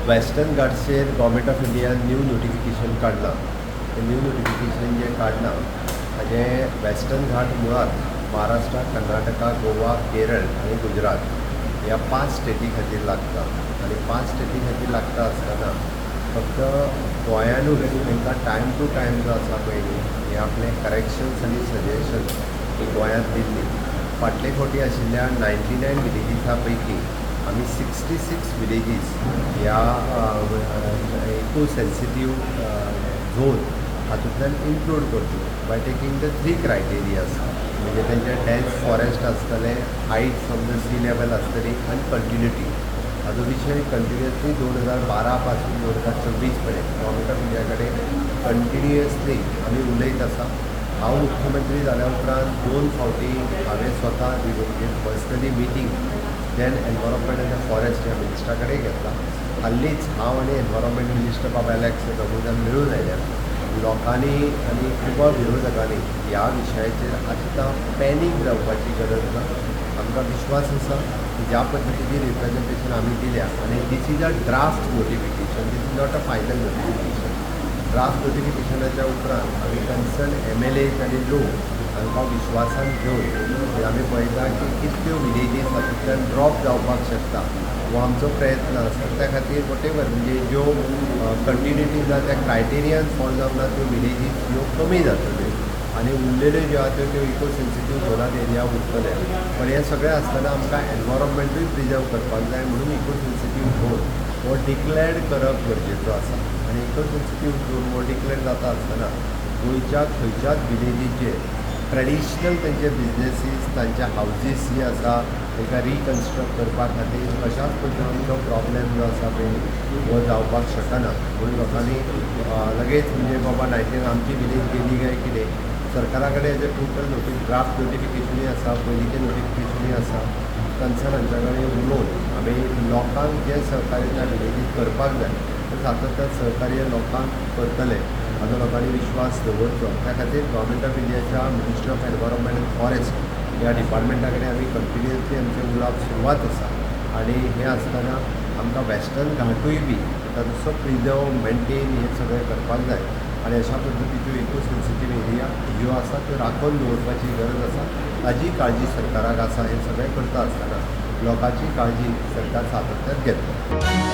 Western घाट्सचेर government of इंडियान new notification काडलां. तें न्यू नोटिफिकेशन जें काडलां ताजें वेस्टर्न घाट मुळात महाराष्ट्र, कर्नाटका, गोवा, केरळ आनी गुजरात ह्या 5 स्टेटी खातीर लागता. आनी 5 स्टेटी खातीर लागता आसतना फक्त गोंयानूच तांकां टायम टू टायम जो आसा पळय न्ही, हे आपले करेक्शन्स आनी सजेशन्स ही गोंयांत दिल्ली. फाटले फावटी आशिल्ल्या 99 विलेजीसा पैकी आम्ही 66 विलेजीस ह्या इको सेन्सिटीव झोन हातूंतल्यान इन्क्लूड करच्यो बाय टेकिंग द 3 क्रायटेरियाज. म्हणजे तेंचे डेन्स फॉरेस्ट आसतलें, height from the sea level आसतली आनी कंटिन्युटी. हाजो विशय कंटिन्युअसली 2012 पासून 2024 पर्यंत गव्हर्मेंट ऑफ इंडिया कडेन कंटिन्युअसली आमी उलयत आसा. हांव मुख्यमंत्री जाल्या उपरांत 2 फावटी हांवें स्वता पर्सनली मिटींग देन एनवायरमेंट एंड फॉरेस्ट ह्या मिनिस्टरा कडेन घेतला. हाल्लीच हांव आनी एनवायरमेंट मिनिस्टर बाबा एलेक्स दोगूय जाण मेळून आयल्यात. लोकांनी आनी खूब विरोधकांनी ह्या विशयाचेर आत्तां पॅनीक जावपाची गरज ना. आमकां विश्वास आसा की ज्या पद्दतीची रिप्रेझेंटेशन आमी दिल्या आनी this is a draft notification, this is not a final notification. Draft नोटिफिकेशनाच्या उपरांत आमी कन्सर्न MLAs आनी लोक हांकां विश्वासान घेवन आमी पळयता की कितल्यो विलेजीस हातूंतल्यान ड्रॉप जावपाक शकता हो आमचो प्रयत्न आसा. त्या खातीर वॉटेवर म्हणजे ज्यो कंटिन्युटीज आसा त्या क्रायटेरियान फॉलो जावना त्यो विलेजीस ह्यो कमी जातल्यो आनी उरलेल्यो ज्यो आसा त्यो इको सेन्सिटीव झोनान एरिया उरतले. पण हें सगळें आसतना आमकां एनवायरमेंटूय प्रिजर्व करपाक जाय म्हणून इको सेन्सिटीव झोन हो डिक्लेअर्ड करप गरजेचो आसा. आनी इको सेन्सिटीव झोन हो डिक्लेअर जाता आसतना गोंयच्या खंयच्याच विलेजीचेर ट्रेडिशनल तेंचे बिजनेसीस, तांचे हावजीस जे आसा तांकां रिकन्स्ट्रक्ट करपा खातीर कशाच पद्दतीचो प्रॉब्लेम जो आसा पळय हो जावपाक शकना. म्हणून लोकांनी लगेच म्हणजे बाबा 19 आमची विलेज गेली काय कितें, सरकारा कडेन हेजे टोटल ड्राफ्ट नोटिफिकेशनूय आसा, पयलींचें नोटिफिकेशनूय आसा. कन्सर्न हांच्या कडेन उलोवन आमी लोकांक जें सहकार्य त्या विलेजीक करपाक जाय तें सातत्यान सहकार्य लोकांक करतले हाजो लोकांनी विश्वास दवरचो. त्या खातीर गव्हर्मेंट ऑफ इंडियाच्या ministry of environment and forest ह्या डिपार्टमेंटा कडेन आमी कंटिन्युअसली आमचे उलोवप सुरवात आसा. आनी हें आसतना आमकां वेस्टर्न घाटूय बी ताचो प्रिजर्व मेनटेन हें सगळें करपाक जाय. आनी अशा पद्दतीच्यो इको सेन्सिटीव एरिया ह्यो आसा त्यो राखून दवरपाची गरज आसा. ताजी काळजी सरकाराक आसा. हें सगळें करता आसतना लोकांची काळजी सरकार सातत्यान घेतलो.